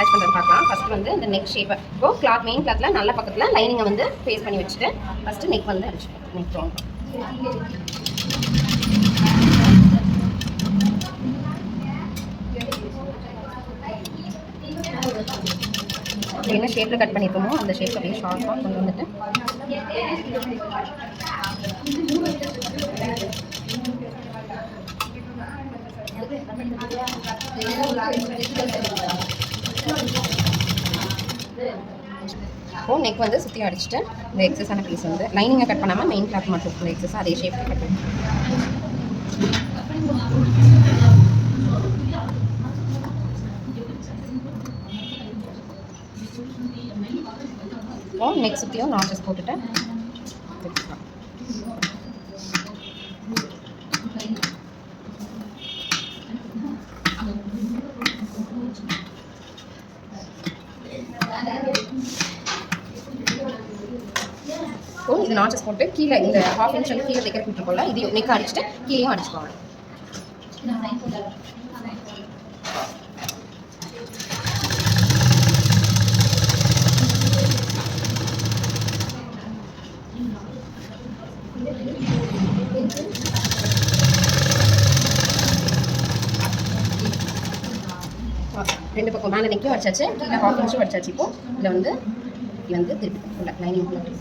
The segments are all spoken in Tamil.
அட்டாச் பண்ணுறது பார்க்கலாம். ஃபஸ்ட்டு வந்து இந்த நெக் ஷேப்பை இப்போ கிளாத் மெயின் கிளாத்தில் நல்ல பக்கத்தில் லைனிங்கை வந்து ஃபேஸ் பண்ணி வச்சுட்டு ஃபஸ்ட்டு நெக் வந்து அடிச்சுப்போம். நெக் ரவுண்ட் என்ன ஷேப்பில் கட் பண்ணியிருக்கோமோ அந்த ஷேப் அப்படியே ஷார்ப்பாக கொண்டு வந்துட்டு இப்போ நெக் வந்து சுற்றி அடிச்சுட்டு இந்த எக்ஸஸான பீஸ் வந்து லைனிங்கை கட் பண்ணாமல் மெயின் கிளாத் மட்டும் இந்த எக்ஸஸ் அதே ஷேப்பில் கட் பண்ணி இப்போ நெக் சுற்றியும் நாச்சஸ் போட்டுட்டு இது நாச்சஸ் போட்டு கீழே இந்த ஹாஃப் இன்ச் வந்து கீழே தைக்கிற விட்டுருக்கோம்ல இது நெக் அடிச்சுட்டு கீழேயும் அடிச்சுக்கோங்க. ரெண்டு பக்கம் மேலே நெக்கும் அடிச்சாச்சு, கீழே ஹாஃப் இன்ச்சும் அடிச்சாச்சு. இப்போ இதில் வந்து இது வந்து திருப்பி ஃபுல்லாக லைனிங் ஃபுல்லாக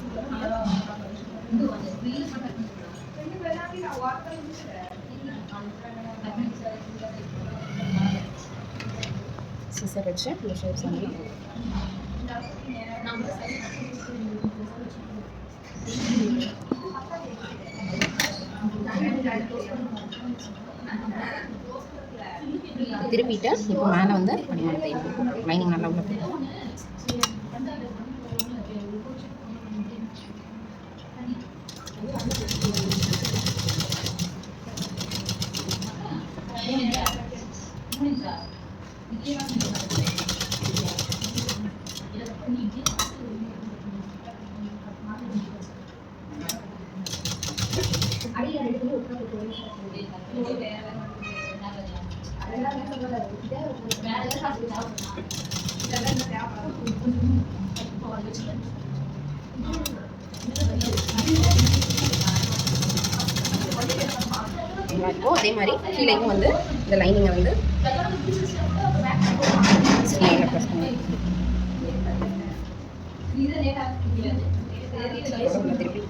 சிசர் வச்சு இந்த ஷேப்ஸ் பண்ணலாம். திருப்பிட்டு இப்போ மேலே வந்து லைனிங் நல்லா உள்ள போகும். இப்போ அதே மாதிரி கீழேயும் வந்து இந்த லைனிங்கை வந்து ப்ரெஸ் பண்ணி திருப்பி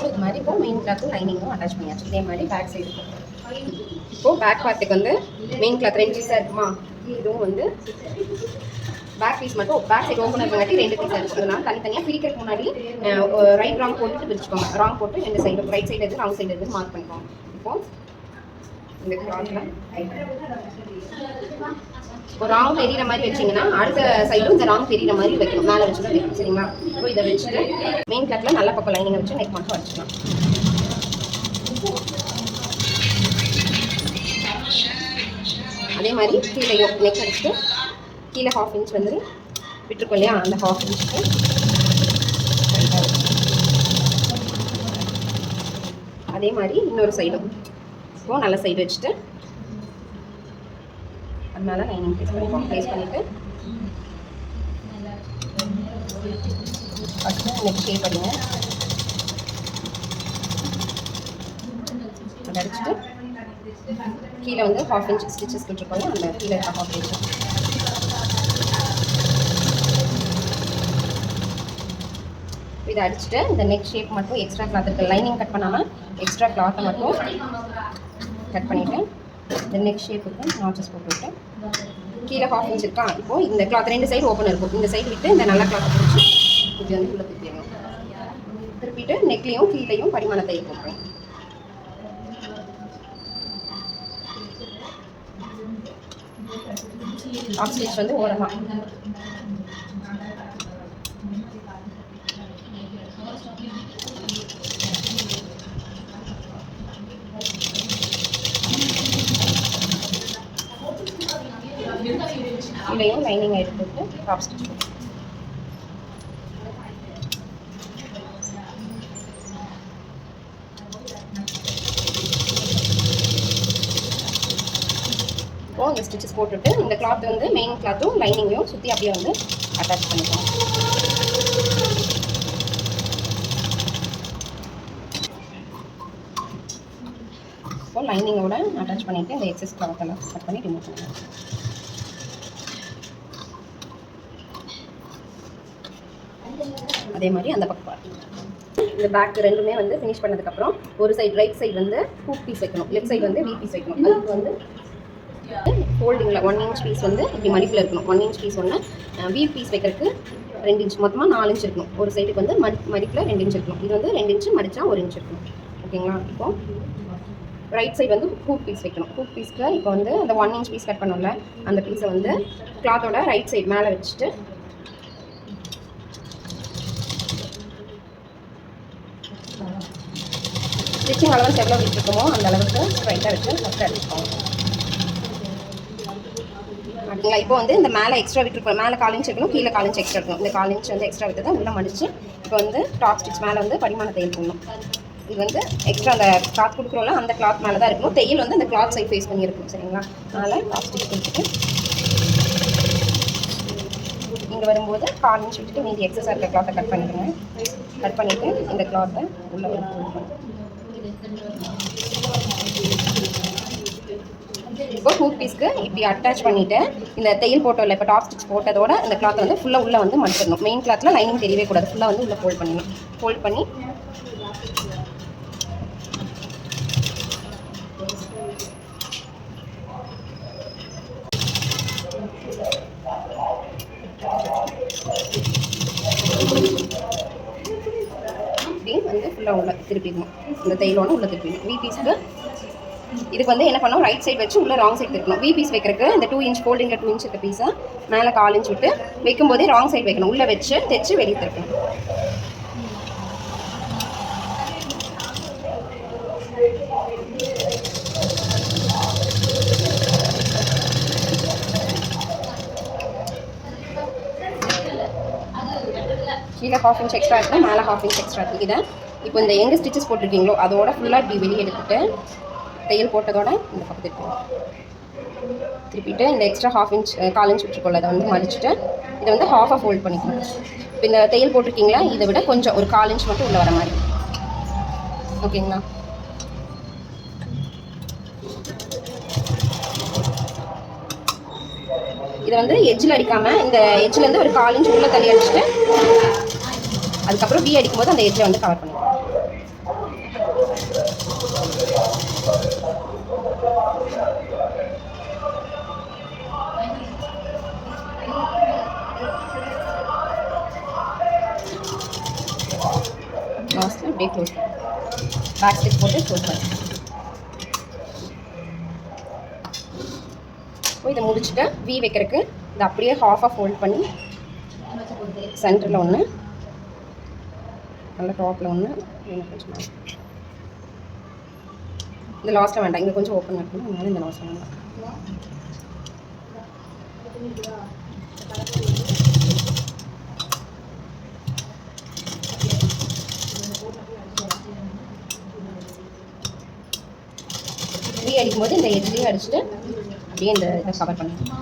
இது மாதிரி இப்போ மெயின் கிளாத்தும் லைனிங்கும் அட்டாச் பண்ணியாச்சு. இதே மாதிரி பேக் சைடு இப்போ பேக் பார்ட்டுக்கு வந்து மெயின் கிளாத் 2 பீஸாக இருக்குமா, இதுவும் வந்து பேக் பீஸ் மட்டும் பேக் சைடு ஓப்பன் பண்ணாட்டி 2 பீஸ் அடிச்சுக்கலாம். தனித்தனியாக பிரிக்கிறதுக்கு முன்னாடி ரைட் ராங் போட்டுட்டு பிரிச்சுக்கோங்க. ராங் போட்டு 2 சைடு ரைட் சைடு எது ராங் சைடு எது மார்க் பண்ணிக்கோங்க. இப்போ இந்த கிளாத்தில் ஒரு ராங் தெரியிற மாதிரி வச்சிங்கன்னா அடுத்த சைடும் இந்த ராங் தெரியிற மாதிரி வைக்கணும். மேலே வச்சு தான் வைக்கணும், சரிங்களா? இப்போ இதை வச்சுட்டு மெயின் கிளாத்தில் நல்ல பக்கம் லைனிங்கை வச்சு நெக் மட்டும் அடிச்சுக்கலாம். அதே மாதிரி கீழேயும் நெக் அடிச்சுட்டு கீழே ஹாஃப் இன்ச் வந்து விட்டுருக்கோம் இல்லையா, அந்த ஹாஃப் இன்ச்சுக்கு அதே மாதிரி இன்னொரு சைடும் இப்போ நல்ல சைடு வச்சுட்டு அதனால லைனிங் ப்ளேஸ் பண்ணிப்போம். ப்ளேஸ் பண்ணிவிட்டு ஃபஸ்ட்டு நெக் ஷேப் அடிங்க. அதை அடிச்சுட்டு கீழே வந்து ஹாஃப் இன்ச் ஸ்டிச்சஸ் விட்டுருக்கோம், அந்த கீழே இருக்க ஹாஃப் இன்ச் இதை அடிச்சுட்டு இந்த நெக் ஷேப் மட்டும் எக்ஸ்ட்ரா கிளாத் இருக்குது, லைனிங் கட் பண்ணாமல் எக்ஸ்ட்ரா கிளாத்தை மட்டும் கட் பண்ணிவிட்டு இந்த நெக் ஷேப்புக்கு நாச்சஸ் போட்டுவிட்டு கீழே ஹாஃப் இன்ச் இருக்கா. இப்போது இந்த கிளாத் 2 சைடு ஓப்பன் இருக்கும், இந்த சைடு விட்டு இந்த நல்ல கிளாத்தை பிடிச்சி இப்படி வந்து உள்ள திருப்பிடணும். திருப்பிட்டு நெக்லேயும் கீழேயும் படிமானத்தை போட்டுரும். டாப் ஸ்டிச் வந்து ஓரமாக இதையும் லைனிங் எடுத்துட்டு டாப் ஸ்டிச் இப்போ இந்த ஸ்டிச்சஸ் போட்டுட்டு இந்த கிளாத் வந்து மெயின் கிளாத்தும் லைனிங்கையும் சுற்றி அப்படியே வந்து அட்டாச் பண்ணிக்கலாம். இப்போ லைனிங்கோட அட்டாச் பண்ணிவிட்டு இந்த எக்ஸஸ் கிளாத்தெல்லாம் கட் பண்ணி ரிமூவ் பண்ணலாம். அதே மாதிரி அந்த பக்கம் இந்த பேக் ரெண்டுமே வந்து ஃபினிஷ் பண்ணதுக்கப்புறம் ஒரு சைடு ரைட் சைடு வந்து ஹூக் பீஸ் வைக்கணும், லெஃப்ட் சைடு வந்து வி பீஸ் வைக்கணும். அதுக்கு வந்து ஃபோல்டிங்கில் 1 இன்ச் பீஸ் வந்து இப்படி மடிப்பில் இருக்கணும். 1 இன்ச் பீஸ் ஒன்று, வி பீஸ் வைக்கிறதுக்கு 2 இன்ச், மொத்தமாக 4 இன்ச் இருக்கணும். ஒரு சைடுக்கு வந்து மடிப்பில் 2 இன்ச் இருக்கணும். இது வந்து 2 இன்ச்சு மடித்தா 1 இன்ச் இருக்கணும். ஓகேங்களா? இப்போ ரைட் சைடு வந்து ஹூக் பீஸ் வைக்கணும். ஹூக் பீஸ்க்கு இப்போ வந்து அந்த 1 இன்ச் பீஸ் கட் பண்ணோம்ல, அந்த பீஸை வந்து கிளாத்தோட ரைட் சைடு மேலே வச்சுட்டு ஸ்டிச்சிங் அளவுக்கு எவ்வளோ விட்டுருக்கோமோ அந்த அளவுக்கு ஸ்ட்ரைட்டாக வச்சு ஃபஸ்ட்டு அடிச்சுக்கோங்க. அப்படிங்களா? இப்போ வந்து இந்த மேலே எக்ஸ்ட்ரா விட்டுருக்கோம், மேலே 1/4 இன்ச் இருக்கணும், கீழே 1/4 இன்ச் எக்ஸ்ட்ரா இருக்கணும். இந்த 1/4 இன்ச் வந்து எக்ஸ்ட்ரா விட்டு தான் உள்ளே மடிச்சு இப்போ வந்து டாப் ஸ்டிச் மேலே வந்து படிமான தையல் போடணும். இது வந்து எக்ஸ்ட்ரா அந்த கிளாத் கொடுக்குறோம்ல, அந்த கிளாத் மேலே தான் இருக்கணும். தையல் வந்து அந்த கிளாத் சைட் ஃபேஸ் பண்ணி இருக்கணும். சரிங்களா? அதனால் டாப் ஸ்டிச் கொடுத்துட்டு இங்கே வரும்போது 1/4 இன்ச் விட்டுட்டு மீதி எக்ஸஸாக இருக்க கிளாத்தை கட் பண்ணிடுங்க. கட் பண்ணிவிட்டு இந்த கிளாத்தை உள்ளே ஒரு ஃபோல்ட் பண்ணுங்க. இப்போ ஹூக் பீஸ்க்கு இப்படி அட்டாச் பண்ணிவிட்டு இந்த தையல் போட்டோம்ல, இப்போ டாப் ஸ்டிச் போட்டதோட இந்த கிளாத்தை வந்து ஃபுல்லாக உள்ளே வந்து மடிச்சிடணும். மெயின் கிளாத்தில் லைனிங் தெரியவே கூடாது, ஃபுல்லாக வந்து உள்ளே ஃபோல்ட் பண்ணிடணும். ஃபோல்ட் பண்ணி இப்படி வந்து ஃபுல்லாக உள்ள திருப்பிக்கணும். இந்த தையலோட உள்ள திருப்பிக்கணும். வி பீஸ்க்கு இதுக்கு வந்து என்ன பண்ணோம், ரைட் சைடு வச்சு உள்ள ராங் சைடு திருப்பணும். வி பீஸ் வைக்கிறதுக்கு இந்த 2 இன்ச் ஃபோல்டிங்கில் 2 இன்ச் இருக்க பீஸை மேலே 1/4 இன்ச் விட்டு வைக்கும்போதே ராங் சைடு வைக்கணும். உள்ளே வச்சு தைச்சு வெளியே திருப்பணும். கீழே 1/2 இன்ச் எக்ஸ்ட்ரா இருக்குது, மேலே 1/2 இன்ச் எக்ஸ்ட்ரா இருக்குது. இதை இப்போ இந்த எங்கே ஸ்டிச்சஸ் போட்டிருக்கீங்களோ அதோட ஃபுல்லாக இப்படி வெளியே எடுத்துகிட்டு தையல் போட்டதோட இந்த பக்கத்து திருப்பிட்டு இந்த எக்ஸ்ட்ரா 1/2 இன்ச் 1/4 இன்ச் விட்டுருக்கோம்ல, அதை வந்து மடிச்சுட்டு இதை வந்து ஹாஃபாக ஃபோல்ட் பண்ணிக்கணும். இப்போ இந்த தையல் போட்டிருக்கீங்களா, இதை விட கொஞ்சம் ஒரு 1/4 இன்ச் மட்டும் உள்ளே வர மாதிரி. ஓகேங்களா? இதை வந்து எட்ஜில் அடிக்காமல் இந்த எட்ஜிலேருந்து ஒரு 1/4 இன்ச் உள்ளே தள்ளி அடிச்சுட்டு அதுக்கப்புறம் வி அடிக்கும்போது அந்த எட்ஜை வந்து கவர் பண்ணிக்கலாம். லாஸ்ட்டில் அப்படியே க்ளோஸ் பண்ணி பேக் ஸ்டிச் போட்டு க்ளோஸ் பண்ணி இப்போ இதை முடிச்சுட்டு வி வைக்கிறதுக்கு இதை அப்படியே ஹாஃபாக ஃபோல்ட் பண்ணி சென்டரில் ஒன்று, நல்ல டாப்பில் ஒன்று, இந்த லாஸ்ட்டில் வேண்டாம், இங்கே கொஞ்சம் ஓப்பன் இருக்கணும், அதனால இந்த லாஸ்ட்டில் வேண்டாம். வி அடிக்கும்போது இந்த எட்ஜ்லேயும் அடிச்சுட்டு அப்படியே இந்த இதை கவர் பண்ணிடணும்.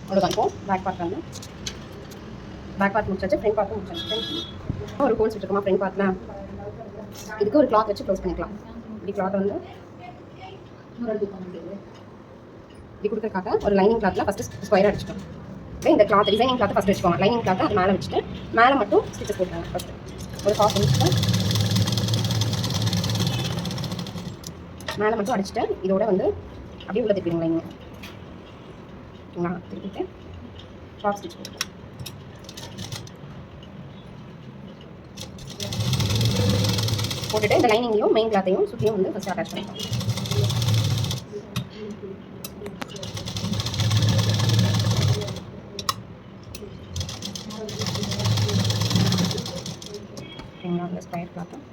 அவ்வளோதான். இப்போ பேக் பார்ட் வந்து பேக் பார்ட் முடிச்சாச்சு, ஃப்ரண்ட் பார்ட்டும் முடிச்சாச்சு. ஒரு ஹோல்ஸ் விட்டுருக்கோமா ஃப்ரண்ட் பார்ட்டில், இதுக்கு ஒரு கிளாத் வச்சு க்ளோஸ் பண்ணிக்கலாம். இப்படி கிளாத்தை வந்து இப்படி கொடுக்குறக்காக ஒரு லைனிங் கிளாத்தில் ஃபஸ்ட்டு ஸ்கொயராக அடிச்சிட்டோம். இப்போ இந்த கிளாத் டிசைனிங் கிளாத்தை ஃபஸ்ட்டு வச்சுக்கோங்க. லைனிங் கிளாத்தை அது மேலே வச்சுட்டு மேலே மட்டும் ஸ்டிச்சஸ் போட்டுருங்க. ஃபஸ்ட்டு ஒரு 1/2 இன்ச் மேலே மட்டும் அடிச்சுட்டு இதோட வந்து அப்படியே உள்ள திருப்பிடுங்க லைனிங். ஓகேங்களா? திருப்பிட்டு டாப் ஸ்டிச் போட்டுருக்கோம். போட்டுட்டு இந்த லைனிங்லையும் மெயின் கிளாத்தையும் சுற்றியும் வந்து ஃபஸ்ட்டு அட்டாச் பண்ணிக்கலாம். ஓகேங்களா, அந்த ஸ்கொயர் கிளாத்தும்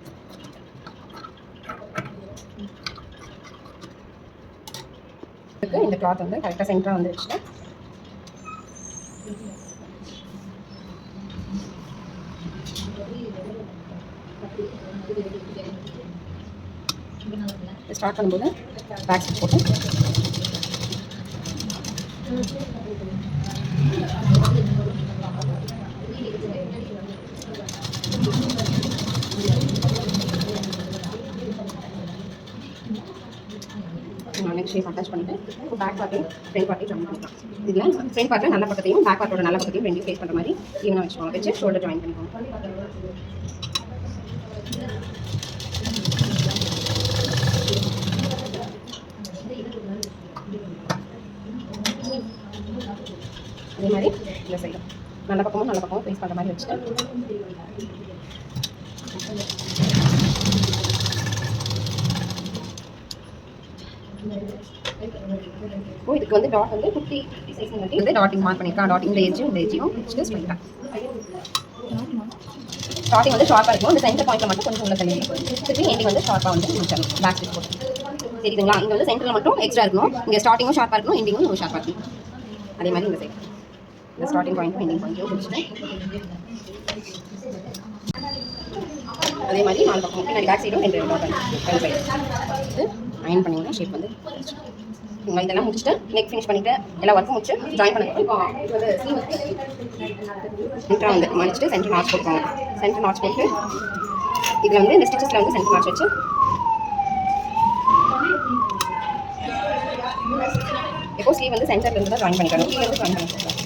இந்த கிளாத் வந்து கரெக்டாக சென்டராக வந்து வச்சுட்டு ஸ்டார்ட் பண்ணும்போது பேக் ஸ்டிச் போட்டு நெக்ஸ்ட் ஷேப் அட்டாச் பண்ணிட்டு பேக் பார்ட்டையும் ஃப்ரண்ட் பார்ட்டையும் ஜாயின் பண்ணிக்கலாம். இதில் ஃப்ரண்ட் பார்ட்டில் நல்ல பக்கத்தையும் பேக் பார்ட்டோட நல்ல பக்கத்தையும் ரெண்டு ஃபேஸ் பண்ணுற மாதிரி ஈவனாக வச்சுக்கோங்க. வச்சு ஷோல்டர் ஜாயின் பண்ணிக்கோங்க. அதே மாதிரி இந்த சைடும் நல்ல பக்கமும் ஃபேஸ் பண்ணுற மாதிரி வச்சுட்டு இதுக்கு வந்து டாட் வந்து 50 சைஸ் வந்து டாட்டிங் மார்க் பண்ணிக்கலாம். டாட் இந்த எஜ்ஜும் வச்சுட்டு ஸ்ட்ரைட்டாக ஸ்டார்டிங் வந்து ஷார்ப்பாக இருக்கும். இந்த சென்டர் பாயிண்ட்டில் மட்டும் கொஞ்சம் உள்ள தள்ளி திருப்பி எண்டிங் வந்து ஷார்ப்பாக வந்து முடிச்சிடணும். பேக் ஸ்டிச் போட்டு தெரியுதுங்களா? இங்கே வந்து சென்டரில் மட்டும் எக்ஸ்ட்ரா இருக்கணும். இங்கே ஸ்டார்டிங்கும் ஷார்ப்பாக இருக்கணும், எண்டிங்கும் ஷார்ப்பாக இருக்கணும். அதே மாதிரி இந்த சைடு இந்த ஸ்டார்டிங் பாயிண்ட்டும் எண்டிங் பாயிண்ட்டும் முடிச்சுட்டு அதே மாதிரி நாலு பக்கம் பின்னாடி பேக் சைடும் ரெண்டு சைடு அயன் பண்ணிங்கன்னா ஷேப் வந்து இதெல்லாம் முடிச்சுட்டு நெக் ஃபினிஷ் பண்ணிவிட்டு எல்லா ஒர்க்கும் முடிச்சு ஜாயின் பண்ணிட்டு இப்போ இது வந்து சென்டராக வந்து மடிச்சுட்டு சென்டர் நாட்ச் போட்டுக்கோங்க. சென்டர் நாட்ச் போட்டு இதில் வந்து இந்த ஸ்டிச்சஸில் வந்து சென்டர் நாட்ச் வச்சு எப்போ ஸ்லீவ் வந்து சென்டர்ல இருந்து தான் ஜாயின் பண்ணிக்கணும். கீழே இருந்து ஜாயின் பண்ணிக்கலாம்.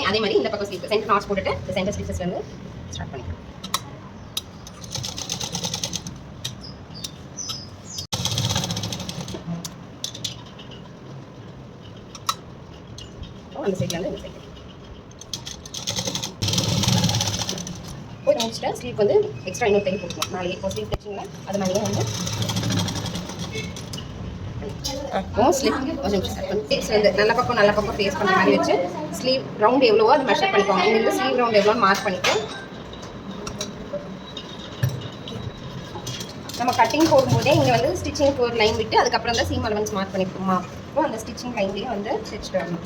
அதே மாதிரி இந்த பக்கம் ஸ்லீவ் சென்டர் நாட்ச் போட்டுட்டு இந்த சென்டர் ஸ்டிச்சஸ்ல இருந்து ஸ்டார்ட் பண்ணிக்கலாம். அந்த சைட்ல இருந்து இந்த சைடு போய் முடிச்சுட்டு ஸ்லீவ் வந்து எக்ஸ்ட்ரா இன்னொரு டைம் போட்டுக்கலாம். நாளைக்கு இப்போ ஸ்லீவ் தைச்சிங்களா அது மாதிரியே வந்து ஸ்லீவ் வந்து நல்ல பக்கம் ஃபேஸ் பண்ணுற மாதிரி வச்சு ஸ்லீவ் ரவுண்ட் எவ்வளவோ அது மெஷர் பண்ணிக்கோங்க. இங்கேருந்து ஸ்லீவ் ரவுண்ட் எவ்வளோன்னு மார்க் பண்ணிட்டு நம்ம கட்டிங் போடும்போதே இங்கே வந்து ஸ்டிச்சிங்க்கு ஒரு லைன் விட்டு அதுக்கப்புறம் தான் சீம் அலவன்ஸ் மார்க் பண்ணிக்கோமா. இப்போ அந்த ஸ்டிச்சிங் லைன்லேயே வந்து ஸ்டிச் வரணும்.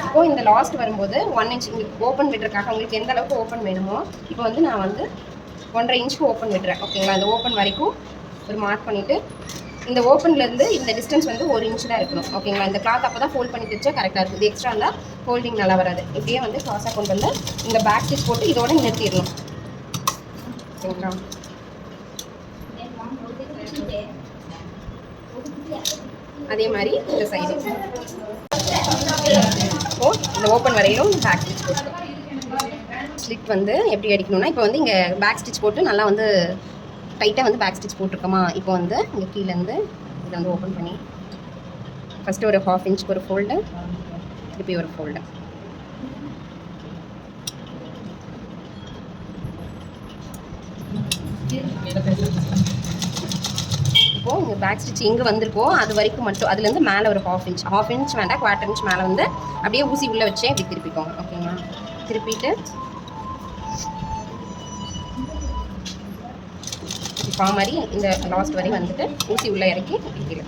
இப்போ இந்த லாஸ்ட் வரும்போது 1 இன்ச் இங்கே ஓப்பன் விடுறதுக்காக உங்களுக்கு எந்த அளவுக்கு ஓப்பன் வேணுமோ இப்போ வந்து நான் வந்து 1.5 இன்ச்சுக்கு ஓப்பன் விடுறேன். ஓகேங்களா? இந்த ஓப்பன் வரைக்கும் ஒரு மார்க் பண்ணிவிட்டு இந்த ஓப்பன்லேருந்து இந்த டிஸ்டன்ஸ் வந்து 1 இன்ச் தான் இருக்கணும். ஓகேங்களா? இந்த கிளாத் அப்போ தான் ஃபோல்ட் பண்ணி தைச்சா கரெக்டாக இருக்கும். இது எக்ஸ்ட்ரா இருந்தால் ஃபோல்டிங் நல்லா வராது. இப்படியே வந்து க்ராஸாக கொண்டு வந்து இந்த பேக் ஸ்டிச் போட்டு இதோட நிறுத்திடணும். ஓகேங்களா? அதே மாதிரி இந்த சைடு இப்போ இந்த ஓப்பன் வரையிலும் பேக் ஸ்டிச் போட்டுக்கணும். ஸ்லிட் வந்து எப்படி அடிக்கணும்னா இப்போ வந்து இங்கே பேக் ஸ்டிச் போட்டு நல்லா வந்து டைட்டாக வந்து பேக் ஸ்டிச் போட்டிருக்கோமா. இப்போ வந்து இங்கே கீழேருந்து இதை வந்து ஓப்பன் பண்ணி ஃபஸ்ட்டு ஒரு 1/2 இன்ச்சுக்கு ஒரு ஃபோல்டு, திருப்பி ஒரு ஃபோல்டு. இப்போது இங்கே பேக் ஸ்டிச் எங்கே வந்திருக்கோ அது வரைக்கும் மட்டும் அதுலேருந்து மேலே ஒரு 1/2 இன்ச் வேண்டாம் 1/4 இன்ச் மேலே வந்து அப்படியே ஊசி உள்ளே வச்சே அப்படி திருப்பிக்கோங்க. ஓகேங்களா? திருப்பிட்டு இப்போ மாதிரி இந்த லாஸ்ட் வரையும் வந்துட்டு ஊசி உள்ளே இறக்கி கீழே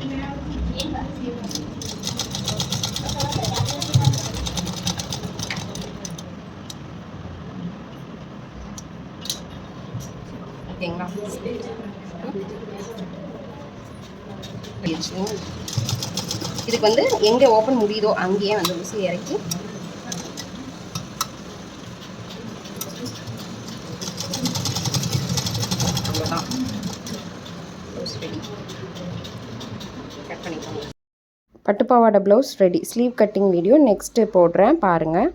ஓகேங்களா? இதுக்கு வந்து எங்கே ஓப்பன் முடியுதோ அங்கேயே வந்து ஊசி இறக்கி அவ்வளோதான் கட் பண்ணிக்கோங்க. பட்டுப்பாவாடை blouse ready. Sleeve cutting video next போடுறேன் பாருங்கள்.